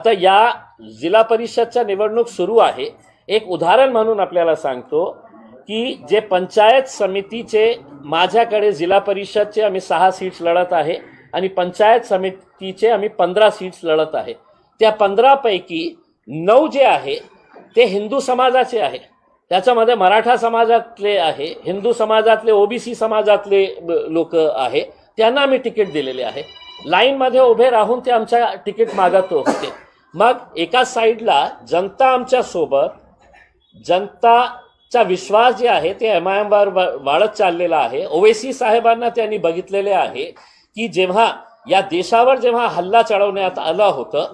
आता या जिल्हा परिषदच्या निवडणूक सुरू आहे. एक उदाहरण म्हणून आपल्याला सांगतो की जे पंचायत समितीचे माझ्याकडे जिल्हा परिषदचे आम्ही 6 सीट्स लढत आहे आणि पंचायत समितीचे आम्ही 15 सीट्स लढत आहे. त्या 15 पैकी 9 जे आहे ते हिंदू समाजाचे आहे. त्याच्यामध्ये मराठा समाजातले आहे, हिंदू समाजातले, ओबीसी समाजातले लोक आहे. त्यांना आम्ही तिकीट दिलेले आहे. लाईनमध्ये उभे राहून ते आमच्या तिकीट मागत होते. मग एका साईडला जनता आमच्या सोबत, जनताचा विश्वास जे आहे ते MIMवर वाढत चाललेला आहे. ओवैसी साहेबांना त्यांनी बघितलेले आहे की जेव्हा या देशावर जेव्हा हल्ला चढवण्यात आला होतं,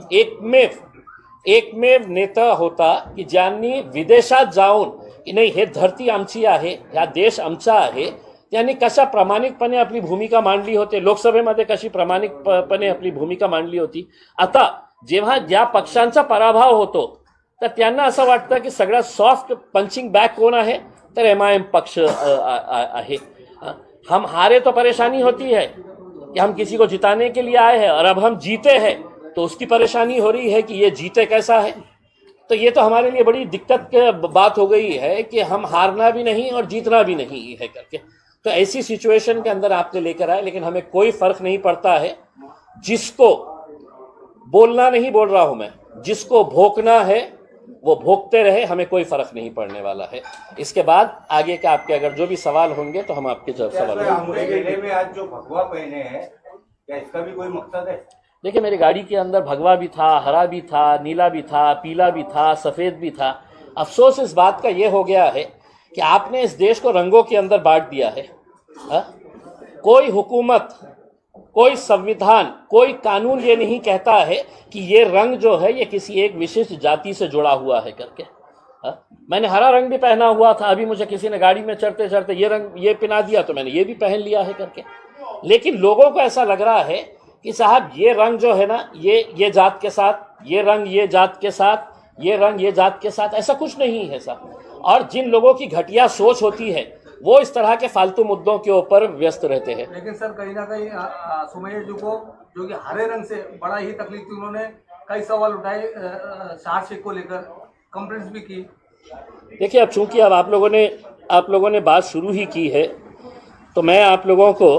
एकमेव नेता होता की ज्यांनी विदेशात जाऊन की नाही हे धरती आमची आहे, हा देश आमचा आहे, त्यांनी कशा प्रामाणिकपणे आपली भूमिका मांडली होती. लोकसभेमध्ये कशी प्रामाणिकपणे आपली भूमिका मांडली होती. आता जेव्हा ज्या पक्षांचा पराभव होतो तर त्यांना असं वाटतं की सगळ्यात सॉफ्ट पंचिंग बॅग कोण आहे, तर MIM पक्ष आहे. हम हारे तो परेशानी होती है कि हम किसी को जिताने के लिए आए हैं और अब हम जीते हैं तो उसकी परेशानी हो रही है कि ये जीते कैसा है. तो ये तो हमारे लिए बड़ी दिक्कत की बात हो गई है कि हम हारना भी नहीं और जीतना भी नहीं है करके. तो ऐसी सिचुएशन के अंदर आपने लेकर आए, लेकिन हमें कोई फर्क नहीं पड़ता है. जिसको बोलना नहीं बोल रहा हूं मैं, जिसको भोंकना है वो भोंकते रहे, हमें कोई फर्क नहीं पड़ने वाला है. इसके बाद आगे के आपके अगर जो भी सवाल होंगे तो हम आपके जवाब सवाल में आज जो भगवा पहने हैं, क्या इसका भी कोई मकसद है? देखिए, मेरी गाड़ी के अंदर भगवा भी था, हरा भी था, नीला भी था, पीला भी था, सफ़ेद भी था. अफसोस इस बात का ये हो गया है कि आपने इस देश को रंगों के अंदर बांट दिया है. कोई हुकूमत, कोई संविधान, कोई कानून ये नहीं कहता है कि ये रंग जो है ये किसी एक विशिष्ट जाति से जुड़ा हुआ है करके. मैंने हरा रंग भी पहना हुआ था, अभी मुझे किसी ने गाड़ी में चढ़ते चढ़ते ये रंग ये पहना दिया तो मैंने ये भी पहन लिया है करके. लेकिन लोगों को ऐसा लग रहा है कि साहब ये रंग जो है ना, ये जात के साथ, ये रंग ये जात के साथ, ये रंग ये जात के साथ, ऐसा कुछ नहीं है साहब. और जिन लोगों की घटिया सोच होती है वो इस तरह के फालतू मुद्दों के ऊपर व्यस्त रहते हैं. लेकिन सर कहीं ना कहीं सुमैया जी को जो कि हरे रंग से बड़ा ही तकलीफ थी, उन्होंने कई सवाल उठाए, शाहशेख को लेकर कंप्लेंट्स भी की. देखिए, अब चूंकि अब आप लोगों ने बात शुरू ही की है तो मैं आप लोगों को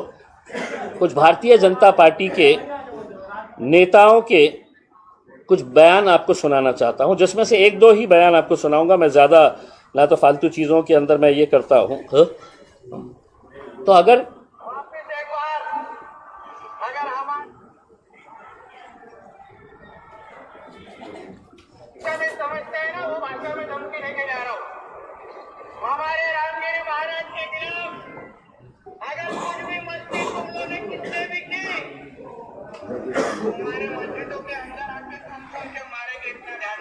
कुछ भारतीय जनता पार्टी के नेताओं के कुछ बयान आपको सुनाना चाहता हूं, जिसमें से 1-2 ही बयान आपको सुनाऊंगा. मैं ज़्यादा ना तो फालतू चीज़ों के अंदर मैं ये करता हूं. तो अगर समझते हैं ना, वो भाषा में धमकी लेके जा रहा हूँ. हमारे रामगिरी महाराज के खिलाफ अगर कुछ भी मस्ती तुम लोगों ने किससे भी की, हमारे मस्जिदों के अंदर आके कम के मारेंगे, इतना ध्यान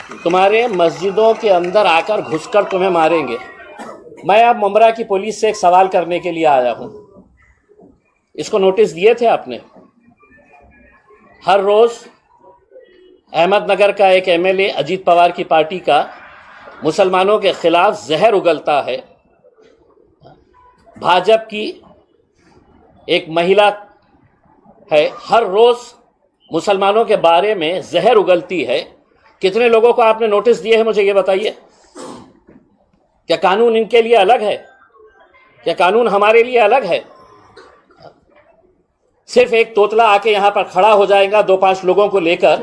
रखो. तुम्हारे मस्जिदों के अंदर आकर घुसकर तुम्हें मारेंगे. मैं अब मुंब्रा की पुलिस से एक सवाल करने के लिए आया हूं. इसको नोटिस दिए थे आपने? हर रोज अहमदनगर का एक MLA अजीत पवार की पार्टी का मुसलमानों के खिलाफ जहर उगलता है. भाजपा की एक महिला है, हर रोज मुसलमानों के बारे में जहर उगलती है. कितने लोगों को आपने नोटिस दिए हैं, मुझे ये बताइए. क्या कानून इनके लिए अलग है? क्या कानून हमारे लिए अलग है? सिर्फ एक तोतला आके यहां पर खड़ा हो जाएगा 2-5 लोगों को लेकर.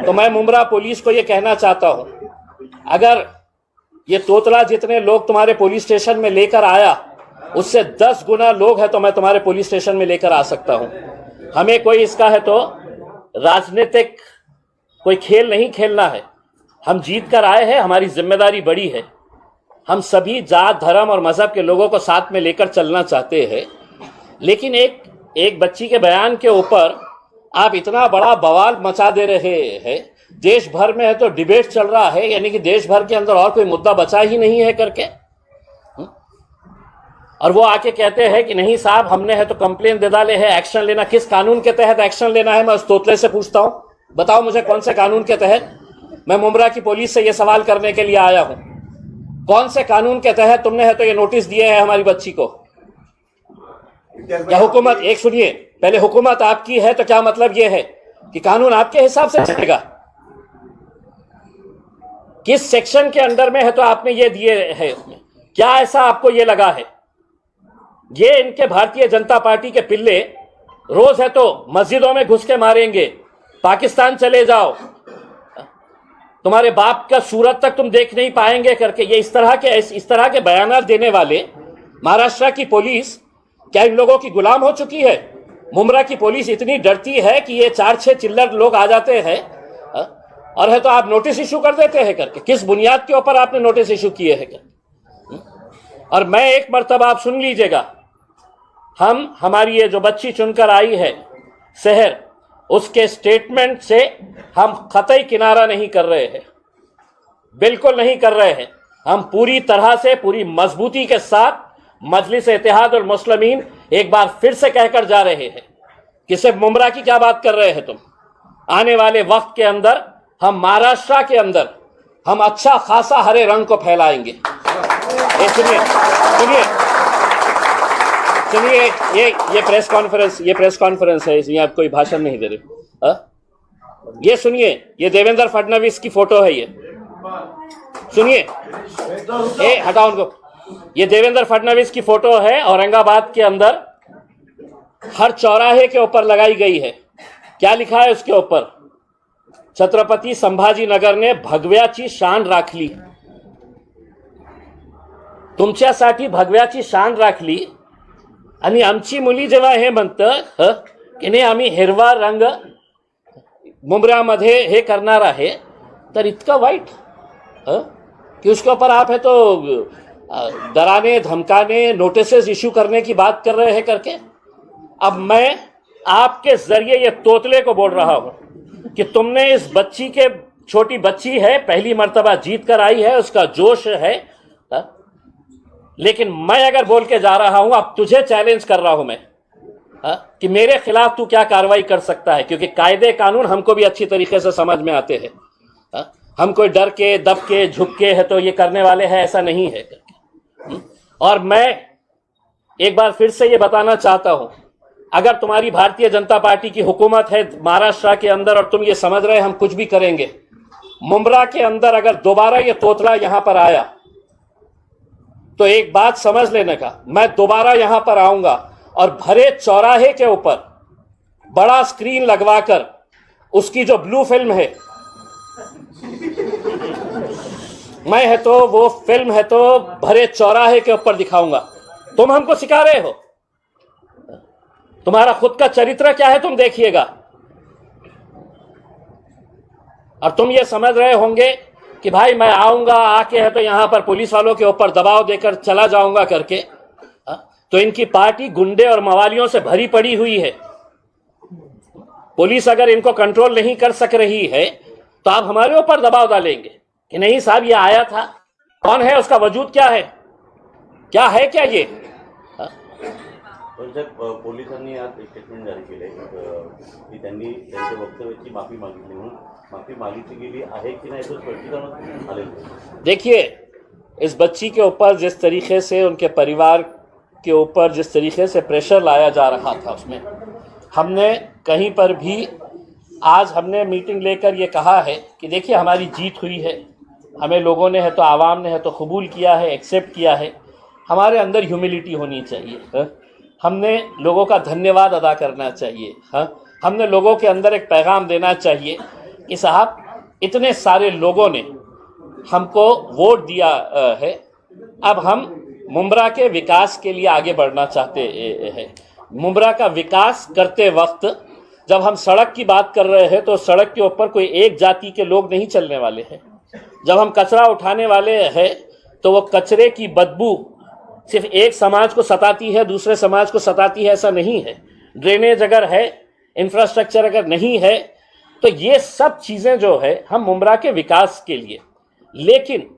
तो मैं मुंब्रा पुलिस को ये कहना चाहता हूं, अगर ये तोतला जितने लोग तुम्हारे पुलिस स्टेशन में लेकर आया उससे 10 गुना लोग हैं तो मैं तुम्हारे पुलिस स्टेशन में लेकर आ सकता हूं. हमें कोई इसका है तो राजनीतिक कोई खेल नहीं खेलना है. हम जीत कर आए हैं, हमारी जिम्मेदारी बड़ी है. हम सभी जात, धर्म और मजहब के लोगों को साथ में लेकर चलना चाहते हैं. लेकिन एक बच्ची के बयान के ऊपर आप इतना बड़ा बवाल मचा दे रहे हैं. देश भर में है तो डिबेट चल रहा है, यानी कि देश भर के अंदर और कोई मुद्दा बचा ही नहीं है करके. और वो आके कहते हैं कि नहीं साहब हमने है तो कंप्लेन दे डाले है, एक्शन लेना. किस कानून के तहत एक्शन लेना है? मैं उस तोतले से पूछता हूं, बताओ मुझे कौन से कानून के तहत. मैं मुंब्रा की पुलिस से ये सवाल करने के लिए आया हूं, कौन से कानून के तहत तुमने है तो ये नोटिस दिए है हमारी बच्ची को? क्या हुकूमत, एक सुनिए, पहले हुकूमत आपकी है तो क्या मतलब यह है कि कानून आपके हिसाब से चलेगा? किस सेक्शन के अंडर में है तो आपने ये दिए है उसमें? क्या ऐसा आपको ये लगा है? ये इनके भारतीय जनता पार्टी के पिल्ले रोज है तो मस्जिदों में घुस के मारेंगे, पाकिस्तान चले जाओ, तुम्हारे बाप का सूरत तक तुम देख नहीं पाएंगे करके ये इस तरह के बयान देने वाले महाराष्ट्र की पुलिस क्या इन लोगों की गुलाम हो चुकी है? मुंब्रा की पुलिस इतनी डरती है कि ये 4-6 चिल्लर लोग आ जाते हैं और है तो आप नोटिस इशू कर देते हैं करके। किस बुनियाद के ऊपर आपने नोटिस इशू किए हैं करके? और मैं एक मर्तबा आप सुन लीजिएगा, हमारी ये जो बच्ची चुनकर आई है शहर, उसके स्टेटमेंट से हम कतई किनारा नहीं कर रहे हैं, बिल्कुल नहीं कर रहे हैं। हम पूरी तरह से पूरी मजबूती के साथ मजलिस इत्तेहाद और मुस्लिमीन एक बार फिर से कहकर जा रहे हैं कि सिर्फ मुंब्रा की क्या बात कर रहे हैं तुम। आने वाले वक्त के अंदर हम महाराष्ट्र के अंदर हम अच्छा खासा हरे रंग को फैलाएंगे। सुनिए सुनिए सुनिए, ये प्रेस कॉन्फ्रेंस है, इसमें आप कोई भाषण नहीं दे रहे। ये सुनिए, ये देवेंद्र फडणवीस की फोटो है, ये सुनिए, हटाओ उनको। ये देवेंद्र फडणवीस की फोटो है, औरंगाबाद के अंदर हर चौराहे के ऊपर लगाई गई है। क्या लिखा है उसके ऊपर? छत्रपती संभाजीनगर ने भगव्याची शान राखली। तुमच्यासाठी भगव्याची शान राखली आणि आमची मुली जेव्हा हे म्हणतं की नाही आम्ही हिरवा रंग मुंब्र्यामध्ये हे करणार आहे, तर इतकं वाईट कि उसके ऊपर आप है तो डराने धमकाने नोटिसेस इशू करने की बात कर रहे हैं करके। अब मैं आपके जरिए ये तोतले को बोल रहा हूं कि तुमने इस बच्ची के, छोटी बच्ची है, पहली मर्तबा जीत कर आई है, उसका जोश है, लेकिन मैं अगर बोल के जा रहा हूं, अब तुझे चैलेंज कर रहा हूं मैं कि मेरे खिलाफ तू क्या कार्रवाई कर सकता है, क्योंकि कायदे कानून हमको भी अच्छी तरीके से समझ में आते हैं। हम कोई डर के दब के झुक के है तो ये करने वाले हैं, ऐसा नहीं है। और मैं एक बार फिर से ये बताना चाहता हूं, अगर तुम्हारी भारतीय जनता पार्टी की हुकूमत है महाराष्ट्र के अंदर और तुम ये समझ रहे हम कुछ भी करेंगे, मुंब्रा के अंदर अगर दोबारा ये तोतला यहां पर आया तो एक बात समझ लेने का, मैं दोबारा यहां पर आऊंगा और भरे चौराहे के ऊपर बड़ा स्क्रीन लगवाकर उसकी जो ब्लू फिल्म है, मैं है तो वो फिल्म है तो भरे चौराहे के ऊपर दिखाऊंगा। तुम हमको सिखा रहे हो, तुम्हारा खुद का चरित्र क्या है तुम देखिएगा। और तुम ये समझ रहे होंगे कि भाई मैं आऊंगा, आके है तो यहां पर पुलिस वालों के ऊपर दबाव देकर चला जाऊंगा करके। तो इनकी पार्टी गुंडे और मवालियों से भरी पड़ी हुई है। पुलिस अगर इनको कंट्रोल नहीं कर सक रही है तो आप हमारे ऊपर दबाव डालेंगे कि नहीं साहब ये आया था, कौन है, उसका वजूद क्या है, क्या है क्या ये? पोलिसांनी आज स्टेटमेंट जारी केले की त्यांनी त्यांच्या वक्तव्याची माफी मागितली, म्हणून माफी मागितली गेली आहे की नाही तो स्पष्टीकरण आलेलं नाही। देखिए, इस बच्ची के ऊपर जिस तरीके से, उनके परिवार के ऊपर जिस तरीके से प्रेशर लाया जा रहा था, उसमें हमने कहीं पर भी आज हमने मीटिंग लेकर ये कहा है कि देखिए हमारी जीत हुई है, हमें लोगों ने है तो आवाम ने है तो कबूल किया है, एक्सेप्ट किया है। हमारे अंदर ह्यूमिलिटी होनी चाहिए, हमने लोगों का धन्यवाद अदा करना चाहिए, हमने लोगों के अंदर एक पैगाम देना चाहिए कि साहब इतने सारे लोगों ने हमको वोट दिया है, अब हम मुंब्रा के विकास के लिए आगे बढ़ना चाहते हैं। मुंब्रा का विकास करते वक्त जब हम सड़क की बात कर रहे हैं तो सड़क के ऊपर कोई एक जाति के लोग नहीं चलने वाले हैं। जब हम कचरा उठाने वाले हैं तो वो कचरे की बदबू सिर्फ एक समाज को सताती है, दूसरे समाज को सताती है, ऐसा नहीं है। ड्रेनेज अगर है, इंफ्रास्ट्रक्चर अगर नहीं है, तो ये सब चीज़ें जो है हम मुंब्रा के विकास के लिए, लेकिन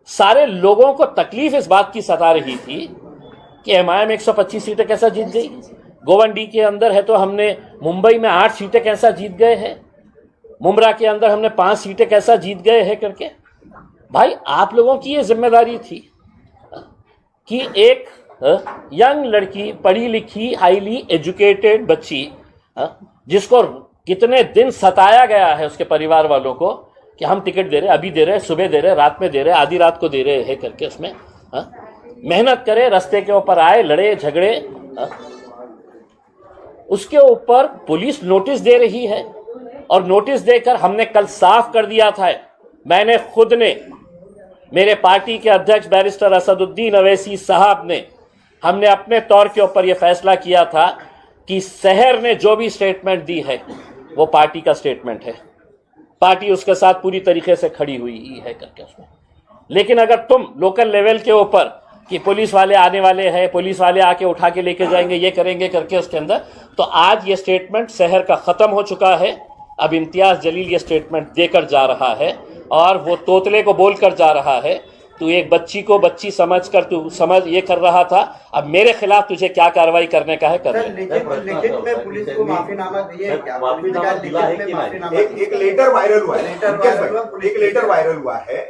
सारे लोगों को तकलीफ इस बात की सता रही थी कि एमआईएम 125 सीटें कैसा जीत गई, गोवंडी के अंदर है तो हमने मुंबई में 8 सीटें कैसा जीत गए हैं, मुंब्रा के अंदर हमने 5 सीटें कैसा जीत गए हैं करके। भाई आप लोगों की ये जिम्मेदारी थी कि एक यंग लड़की, पढ़ी लिखी, हाईली एजुकेटेड बच्ची, जिसको कितने दिन सताया गया है उसके परिवार वालों को कि हम टिकट दे रहे, अभी दे रहे, सुबह दे रहे, रात में दे रहे, आधी रात को दे रहे हैं करके उसमें मेहनत करे, रास्ते के ऊपर आए, लड़े झगड़े, उसके ऊपर पुलिस नोटिस दे रही है। और नोटिस देकर हमने कल साफ कर दिया था, मैंने खुद ने, मेरे पार्टी के अध्यक्ष बैरिस्टर असदुद्दीन अवैसी साहब ने, हमने अपने तौर के ऊपर यह फैसला किया था कि शहर ने जो भी स्टेटमेंट दी है वो पार्टी का स्टेटमेंट है, पार्टी उसके साथ पूरी तरीके से खड़ी हुई है करके उसमें। लेकिन अगर तुम लोकल लेवल के ऊपर कि पुलिस वाले आने वाले हैं, पुलिस वाले आके उठा के लेके जाएंगे, ये करेंगे करके उसके अंदर, तो आज ये स्टेटमेंट शहर का खत्म हो चुका है। अब इम्तियाज जलील ये स्टेटमेंट देकर जा रहा है और वो तोतले को बोलकर जा रहा है, तू एक बच्ची को बच्ची समझकर तू समझ ये कर रहा था, अब मेरे खिलाफ तुझे क्या कार्रवाई करने का है कर ले। लिखित में पुलिस को माफीनामा दिए क्या? माफीनामा दिला है कि नहीं? एक लेटर वायरल हुआ है, एक लेटर वायरल हुआ है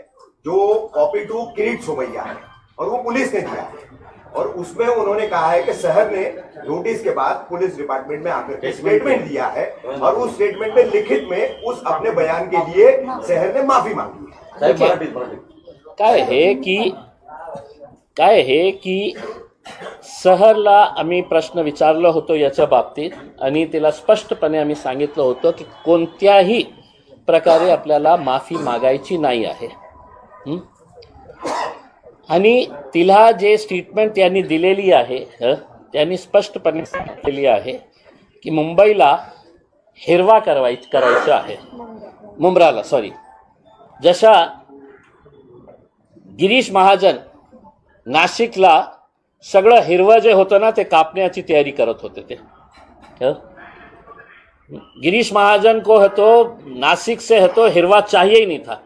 जो कॉपी टू किरीट सोमैया है और वो पुलिस ने दिया है और उसमें उन्होंने कहा है कि शहर ने नोटिस के बाद पुलिस डिपार्टमेंट में आकर स्टेटमेंट दिया है और उस स्टेटमेंट में लिखित में उस अपने बयान के लिए शहर ने माफी मांगी है। काय हे की शहरला आम्ही प्रश्न विचारलो होतो याच्या बाबतीत आणि तिला स्पष्टपणे आम्ही सांगितलं होतं की कोणत्याही प्रकारे आपल्याला माफी मागायची नाही आहे। आणि तिला जे स्टेटमेंट त्यांनी दिलेली आहे त्यांनी स्पष्टपणे दिलेली आहे की मुंबईला हिरवा करायचं आहे, मुंब्राला सॉरी, जशा गिरीश महाजन नाशिकला सगळं हिरवं जे होतं ना ते कापण्याची तयारी करत होते ते। गिरीश महाजन को है तो नासिक से है तो हिरवा चाहिए ही नहीं था।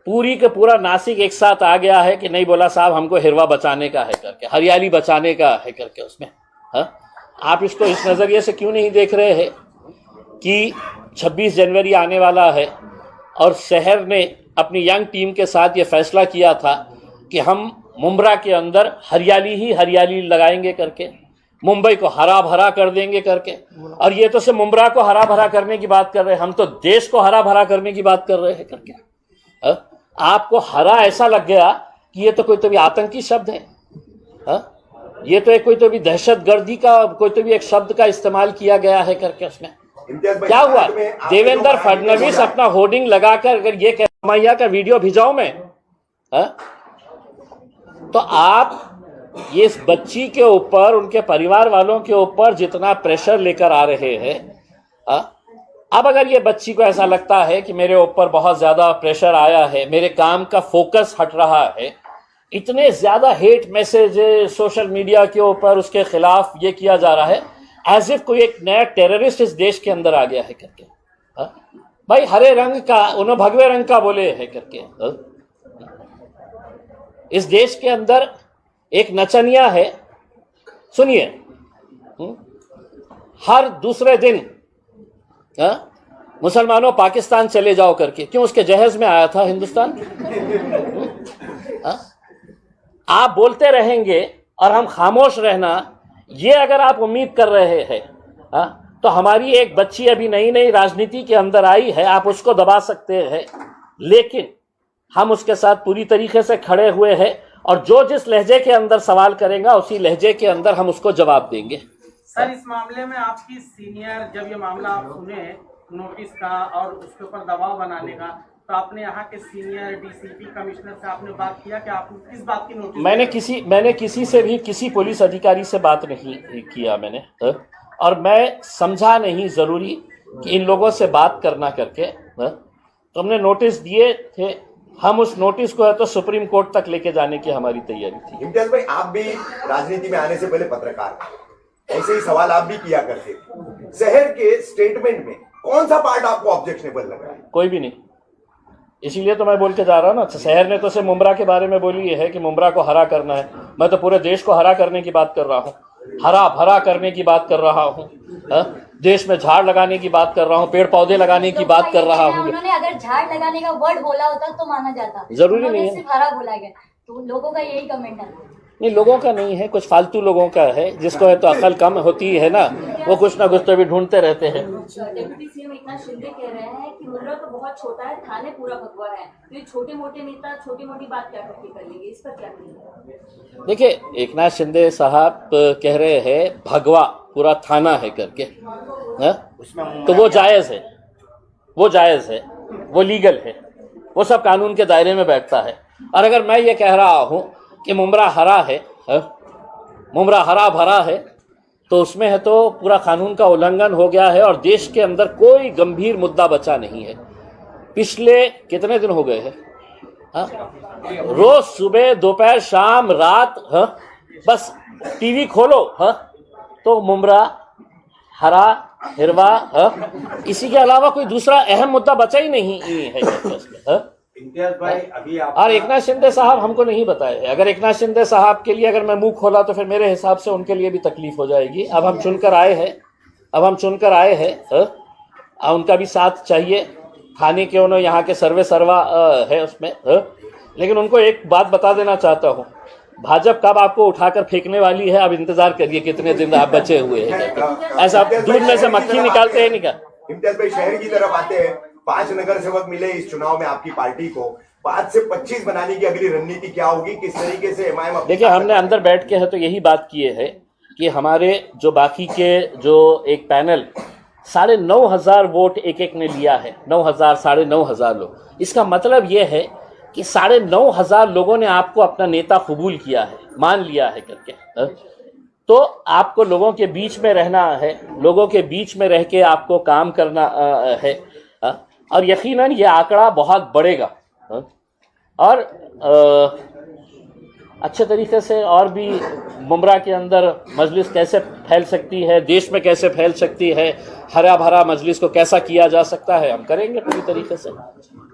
पूरी के पूरा नासिक एक साथ आ गया है कि नहीं, बोला साहब हमको हिरवा बचाने का है करके, हरियाली बचाने का है करके उसमें। आप इसको इस नज़रिए से क्यों नहीं देख रहे हैं कि 26 जनवरी आने वाला है और शहर ने अपनी यंग टीम के साथ ये फैसला किया था कि हम मुंब्रा के अंदर हरियाली ही हरियाली लगाएंगे करके, मुंबई को हरा भरा कर देंगे करके। और ये तो सिर्फ मुंब्रा को हरा भरा करने की बात कर रहे हैं, हम तो देश को हरा भरा करने की बात कर रहे हैं करके। आपको हरा ऐसा लग गया कि ये तो कोई तो भी आतंकी शब्द है, ये तो एक कोई तो भी दहशतगर्दी का कोई तो भी एक शब्द का इस्तेमाल किया गया है करके उसमें। क्या हुआ? देवेंद्र फडणवीस अपना होर्डिंग लगाकर अगर ये कह मैया का वीडियो भिजाऊं मैं, तो आप ये इस बच्ची के ऊपर, उनके परिवार वालों के ऊपर जितना प्रेशर लेकर आ रहे हैं, अब अगर ये बच्ची को ऐसा लगता है कि मेरे ऊपर बहुत ज्यादा प्रेशर आया है, मेरे काम का फोकस हट रहा है, इतने ज्यादा हेट मैसेज सोशल मीडिया के ऊपर उसके खिलाफ ये किया जा रहा है एज इफ कोई एक नया टेररिस्ट इस देश के अंदर आ गया है करके। भाई हरे रंग का उन्होंने भगवे रंग का बोले है करके। इस देश के अंदर एक नचनिया है, सुनिए, हर दूसरे दिन मुसलमानों पाकिस्तान चले जाओ करके, क्यों? उसके जहेज में आया था हिंदुस्तान। आप बोलते रहेंगे और हम खामोश रहना, ये अगर आप उम्मीद कर रहे हैं तो हमारी एक बच्ची अभी नई नई राजनीति के अंदर आई है, आप उसको दबा सकते हैं, लेकिन हम उसके साथ पूरी तरीके से खड़े हुए हैं और जो जिस लहजे के अंदर सवाल करेगा उसी लहजे के अंदर हम उसको जवाब देंगे। सर, इस मामले में आपकी सीनियर, जब ये मामला आप सुने नोटिस का और उसके ऊपर दबाव बनाने का, तो आपने यहाँ के सीनियर डीसीपी कमिश्नर से आपने बात किया कि आप किस बात की नोटिस? मैंने किसी से भी, किसी पुलिस अधिकारी से बात नहीं किया मैंने, और मैं समझा नहीं जरूरी कि इन लोगों से बात करना करके। तो हमने नोटिस दिए थे, हम उस नोटिस को है तो सुप्रीम कोर्ट तक लेके जाने की हमारी तैयारी थी। इम्तियाज भाई, आप भी राजनीति में आने से पहले पत्रकार, ऐसे ही सवाल आप भी किया करते थे। शहर के स्टेटमेंट में कौन सा पार्ट आपको ऑब्जेक्शनेबल लगा? कोई भी नहीं, इसीलिए तो मैं बोल के जा रहा हूँ ना। शहर ने तो सिर्फ मुंब्रा के बारे में बोली है कि मुंब्रा को हरा करना है, मैं तो पूरे देश को हरा करने की बात कर रहा हूँ, हरा भरा करने की बात कर रहा हूँ, देश में झाड़ लगाने की बात कर रहा हूँ, पेड़ पौधे लगाने की बात कर रहा हूँ। उन्होंने अगर झाड़ लगाने का वर्ड बोला होता तो माना जाता, जरूरी नहीं है, सिर्फ हरा बोला गया, तो लोगों का यही कमेंट है। नहीं, लोगों का नहीं है, कुछ फालतू लोगों का है, जिसको है तो अकल कम होती है ना, वो कुछ ना कुछ तो भी ढूंढते रहते हैं। डेप्यूटी सीएम एकनाथ शिंदे कह रहे हैं कि मुंडा तो बहुत छोटा है, थाने पूरा भगवा है, तो ये छोटे मोटे नेता छोटी मोटी बात क्या करके कर लेंगे, इस पर क्या कहेंगे? देखिए, एकनाथ शिंदे साहब कह रहे हैं भगवा पूरा थाना है करके, तो वो जायज़ है, वो जायज़ है, वो लीगल है, वो सब कानून के दायरे में बैठता है। और अगर मैं ये कह रहा हूँ कि मुमरा हरा है, मुमरा हरा भरा है, तो उसमें है तो पूरा कानून का उल्लंघन हो गया है और देश के अंदर कोई गंभीर मुद्दा बचा नहीं है। पिछले कितने दिन हो गए हैं, रोज सुबह दोपहर शाम रात, बस टीवी खोलो तो मुमरा हरा हिरवा, इसी के अलावा कोई दूसरा अहम मुद्दा बचा ही नहीं है। इम्तियाज भाई, अभी आप और एकनाथ शिंदे साहब हमको नहीं बताए। अगर एकनाथ शिंदे साहब के लिए अगर मैं मुंह खोला तो फिर मेरे हिसाब से उनके लिए भी तकलीफ हो जाएगी। अब हम चुनकर आए हैं, उनका भी साथ चाहिए, थाने के उन्होंने यहाँ के सर्वे सर्वा है उसमें, लेकिन उनको एक बात बता देना चाहता हूँ, भाजपा कब आपको उठाकर फेंकने वाली है, आप इंतजार करिए कितने दिन आप बचे हुए हैं। ऐसा दूध में से मक्खी निकालते हैं निकाल। इम्तियाज भाई, शहर की तरफ आते हैं, 5 नगर सेवक मिले इस चुनाव में आपकी पार्टी को, 5 से 25 बनाने की अगली रणनीति क्या होगी, किस तरीके से एमआईएम? देखिए, हमने अंदर बैठ के है तो यही बात किए है कि हमारे जो बाकी के जो एक पैनल 9,500 वोट एक ने लिया है, 9,000 9,500 लोग, इसका मतलब ये है कि 9,500 लोगों ने आपको अपना नेता कबूल किया है, मान लिया है करके। तो आपको लोगों के बीच में रहना है, लोगों के बीच में रह के आपको काम करना है, और यकीनन ये आंकड़ा बहुत बढ़ेगा और अच्छे तरीके से। और भी मुमरा के अंदर मजलिस कैसे फैल सकती है, देश में कैसे फैल सकती है, हरा भरा मजलिस को कैसा किया जा सकता है, हम करेंगे पूरी तरीके से।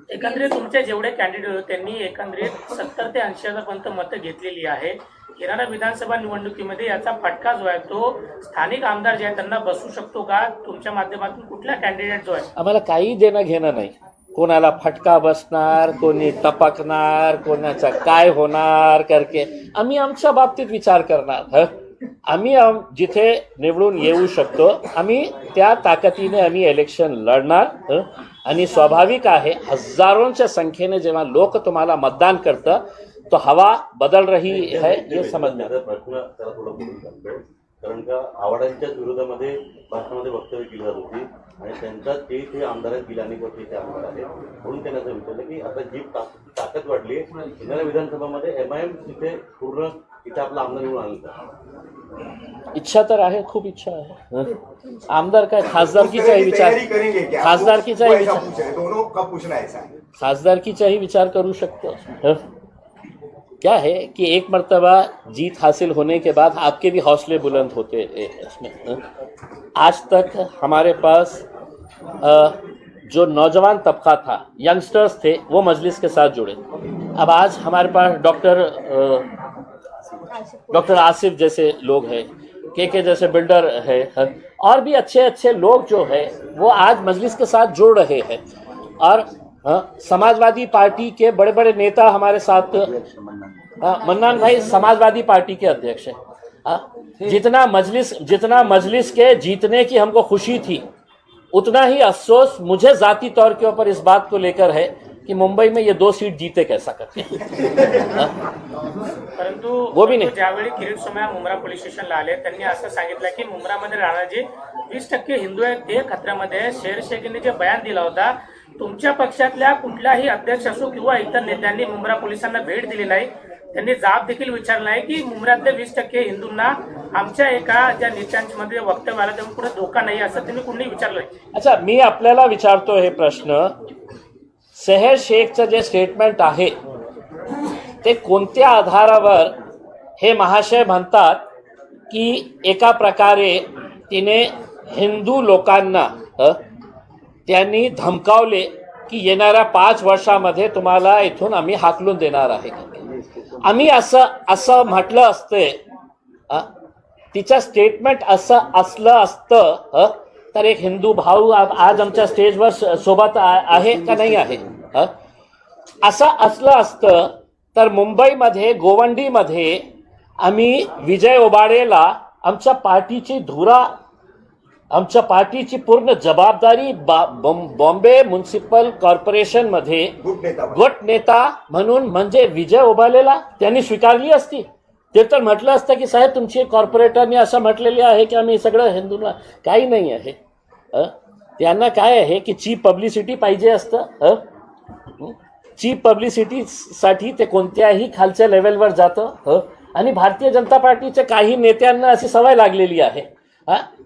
एकंदरीत तुमचे जेवढे कॅन्डिडेट होते त्यांनी एकंदरीत 70 ते 80,000 मतं घेतलेली आहे। येणाऱ्या विधानसभा निवडणुकीमध्ये याचा फटका जो आहे तो स्थानिक आमदार जे आहेत त्यांना बसू शकतो का? तुमच्या माध्यमातून कुठला कॅन्डिडेट जो आहे? आम्हाला काही देणं घेणं नाही, कोणाला फटका बसणार, कोणी टपकणार, कोणाचा काय होणार करके आम्ही आमच्या बाबतीत विचार करणार। आम्ही जिथे निवडून येऊ शकतो आम्ही त्या ताकदीने आम्ही इलेक्शन लढणार। आणि स्वाभाविक आहे, हजारोंच्या संख्येने जेव्हा लोक तुम्हाला मतदान करतं तो हवा बदल रही है, ये समजणार। प्रश्न त्याला थोडं बोलून सांगतो, कारण का आव्हाडांच्या विरोधामध्ये भाषणामध्ये वक्तव्य केली जात होती आणि त्यांचा ते आमदार गेले अनेक वर्ष ते आमदार आहेत, म्हणून त्यांना असं विचारलं की आता जी ताकद वाढली येणाऱ्या विधानसभामध्ये एमआयएम तिथे पूर्ण इथे आपला आमदार निवडून आणला। इच्छा तर आहे, खूप इच्छा आहे। आमदार काय खासदारकीचाही विचार, खासदारकीचाही विचार, दोनों का पूछना ऐसा है, खासदारकीचाही विचार करू शकतो। क्या है कि एक मर्तबा जीत हासिल होने के बाद आपके भी हौसले बुलंद होते हैं इसमें। आज तक हमारे पास जो नौजवान तबका था, यंगस्टर्स थे, वो मजलिस के साथ जुड़े। अब आज हमारे पास डॉक्टर आसिफ जैसे लोग हैं, के जैसे बिल्डर है, और भी अच्छे अच्छे लोग जो है वो आज मजलिस के साथ जुड़ रहे हैं। और समाजवादी पार्टी के बड़े बड़े नेता हमारे साथ, मन्नान भाई समाजवादी पार्टी के अध्यक्ष हैं। जितना मजलिस के जीतने की हमको खुशी थी, उतना ही अफसोस मुझे जाती तौर के ऊपर इस बात को लेकर है कि मुंबई में ये 2 सीट जीते कैसा करके। परंतु वो भी नाही। ज्यावेळी किरीट सोमय्या मुंब्रा पोलीस स्टेशनला आले त्यांनी असं सांगितलं की मुंब्रामध्ये राहणारे जे 20% हिंदू आहेत ते खतऱ्यामध्ये। शेर शेखींनी जे बयान दिला होता, तुमच्या पक्षातल्या कुठल्याही अध्यक्ष असो किंवा इतर नेत्यांनी मुंब्रा पोलिसांना भेट दिली नाही, त्यांनी जाब देखील विचारला नाही की मुंब्र्यातल्या 20% हिंदूंना आमच्या एका ज्या नेत्यांमध्ये वक्तव्य आलं त्यामुळे कुठे धोका नाही असं त्यांनी कुणी विचारलं। अच्छा, मी आपल्याला विचारतो हे प्रश्न, शहर शेखचं जे स्टेटमेंट आहे ते कोणत्या आधारावर हे महाशय म्हणतात की एका प्रकारे तिने हिंदू लोकांना त्यांनी धमकावले की येणाऱ्या 5 वर्षामध्ये तुम्हाला इथून आम्ही हाकलून देणार आहे। आम्ही असं म्हटलं असते, तिचं स्टेटमेंट असलं असतं तर एक हिंदू भाऊ आज आमच्या स्टेजवर सोबत आहे का नाही आहे? असं असलं असतं तर मुंबईमध्ये गोवंडीमध्ये आम्ही विजय ओबाडेला आमच्या पार्टीची पूर्ण जबाबदारी बॉम्बे म्युनिसिपल कॉर्पोरेशनमध्ये गट नेता म्हणून म्हणजे विजय ओबाडेला त्यांनी स्वीकारली असती. ते तर म्हटलं असतं की साहेब तुमची कॉर्पोरेटरने असं म्हटलेले आहे की आम्ही सगळं हिंदूंना. काही नाही आहे. त्यांना काय आहे की चीप पब्लिसिटी पाहिजे असतं. चीप पब्लिसिटीसाठी ते कोणत्याही खालच्या लेवलवर जातं. आणि भारतीय जनता पार्टीच्या काही नेत्यांना अशी सवय लागलेली आहे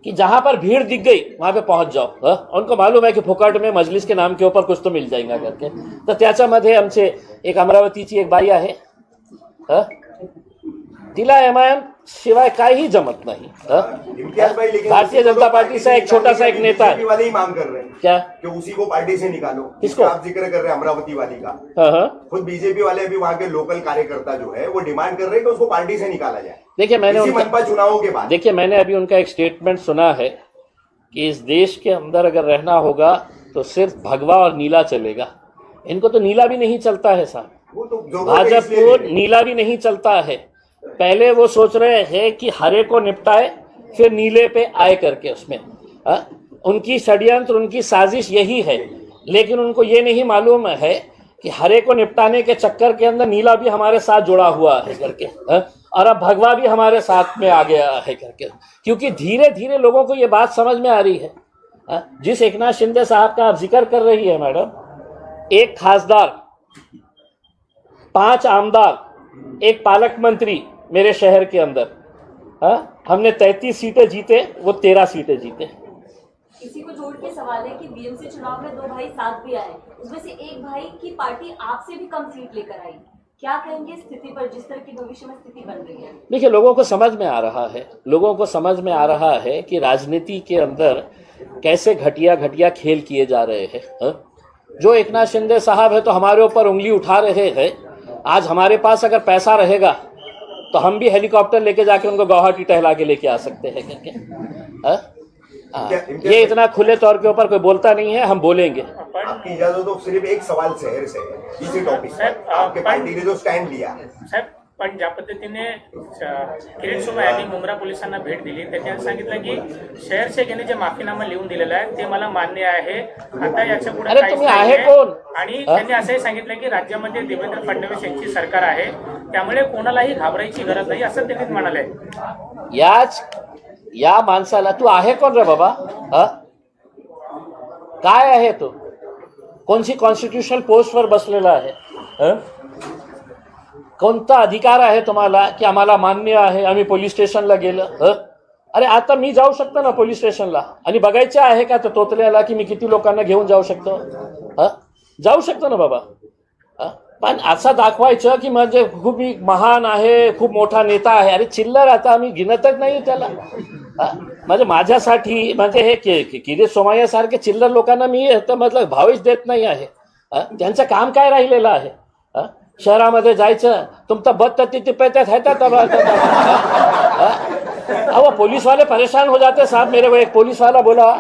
कि जहां पर भीड़ दिख गई वहां पे पहुंच जाओ. उनको मालूम है कि फुकट में मजलिस के नाम के ऊपर कुछ तो मिल जाएगा करके. तर त्याच्यामध्ये आमचे एक अमरावतीची एक बाई आहे. तिला एमआयएम शिवाय काही जमत नहीं. इम्तियाज भाई, लेकिन भारतीय जनता पार्टी से एक छोटा सा एक नेता बीजेपी वाले ही मांग कर रहे हैं क्या कि उसी को पार्टी से निकालो. किसको? आप जिक्र कर रहे हैं अमरावती वाली का. खुद बीजेपी वाले भी वहाँ के लोकल कार्यकर्ता जो है वो डिमांड कर रहे हैं कि उसको पार्टी से निकाला जाए. देखिए मैंने इसी उनका मनपा चुनावों के बाद. देखिए मैंने अभी उनका एक स्टेटमेंट सुना है कि इस देश के अंदर अगर रहना होगा तो सिर्फ भगवा और नीला चलेगा. इनको तो नीला भी नहीं चलता है साहब. वो तो जो भाजपा को नीला भी नहीं चलता है. पहले वो सोच रहे हैं कि हरे को निपटाए फिर नीले पे आए करके उसमें. उनकी षड्यंत्र उनकी साजिश यही है. लेकिन उनको ये नहीं मालूम है कि हरे को निपटाने के चक्कर के अंदर नीला भी हमारे साथ जुड़ा हुआ है करके. और अब भगवा भी हमारे साथ में आ गया है करके. क्योंकि धीरे धीरे लोगों को ये बात समझ में आ रही है. जिस एकनाथ शिंदे साहब का आप जिक्र कर रही है मैडम, एक खासदार, 5 आमदार, एक पालक मंत्री मेरे शहर के अंदर. हमने 33 सीटें जीते, वो 13 सीटें जीते. इसी को जोड़ के सवाल है कि बीएमसी चुनाव में 2 भाई साथ भी आए, उसमें से एक भाई की पार्टी आपसे भी कम सीट लेकर आई. क्या कहेंगे स्थिति पर, जिस तरह की भविष्य में स्थिति बन रही है? देखिए लोगों को समझ में आ रहा है कि राजनीति के अंदर कैसे घटिया घटिया खेल किए जा रहे हैं. जो एकनाथ शिंदे साहब है तो हमारे ऊपर उंगली उठा रहे हैं. आज हमारे पास अगर पैसा रहेगा तो हम भी हेलीकॉप्टर लेके जाके उनको गुवाहाटी टहला के लेके आ सकते हैं करके. ये इतना खुले तौर के ऊपर कोई बोलता नहीं है. हम बोलेंगे. आपकी इजाजत तो सिर्फ एक सवाल शहर से है इसी टॉपिक पर. आपके पार्टी ने जो स्टँड लिया साहेब, पण ज्या पद्धतीने किरीट सोमय्या यांनी मुंब्रा पोलिसांना भेट दिली त्याच्यात सांगितलं की शहर शेखने जे माफीनामा लिहून दिलेला आहे ते मला मान्य आहे. आता याच्या पुढे अरे तुम्ही आहे कोण? आणि त्यांनी असंही सांगितलं की राज्यामध्ये देवेंद्र फडणवीस यांची सरकार आहे, त्यामुळे कोणालाही घाबरायची गरज नाही असं त्यांनी म्हणाले. या माणसाला तू आहे कोण रे बाबा? काय आहे तो? कोणची कॉन्स्टिट्यूशनल पोस्टवर बसलेला आहे? कोणता अधिकार आहे तुम्हाला की आम्हाला मान्य आहे आम्ही पोलीस स्टेशनला गेलं? अरे आता मी जाऊ शकतो ना पोलीस स्टेशनला आणि बघायचं आहे का तर तोतल्याला की मी किती लोकांना घेऊन जाऊ शकतो? जाऊ शकतो ना बाबा. पण असं दाखवायचं की म्हणजे खूप महान आहे, खूप मोठा नेता आहे. अरे चिल्लर, आता आम्ही गिनतच नाही त्याला. म्हणजे माझ्यासाठी म्हणजे हे किरीट सोमय्या सारखे चिल्लर लोकांना मी मतलब भावच देत नाही आहे. त्यांचं काम काय राहिलेलं आहे? शहरामध्ये जायचं, तुमचा बद तिथे पेतात है अब पुलिस वाले परेशान हो जाते. साहब मेरे को एक पुलिस वाला बोला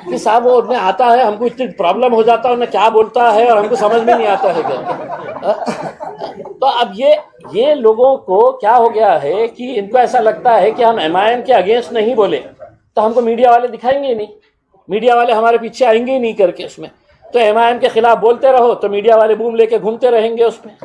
कि साहब वो उन्हें आता है, हमको इतनी प्रॉब्लम हो जाता है, उन्हें क्या बोलता है और हमको समझ में नहीं आता है. तो अब ये लोगों को क्या हो गया है कि इनको ऐसा लगता है कि हम एमआईएम के अगेंस्ट नहीं बोले तो हमको मीडिया वाले दिखाएंगे ही नहीं, मीडिया वाले हमारे पीछे आएंगे ही नहीं करके उसमें. तो एमआईएम के खिलाफ बोलते रहो तो मीडिया वाले बूम लेके घूमते रहेंगे उसमें.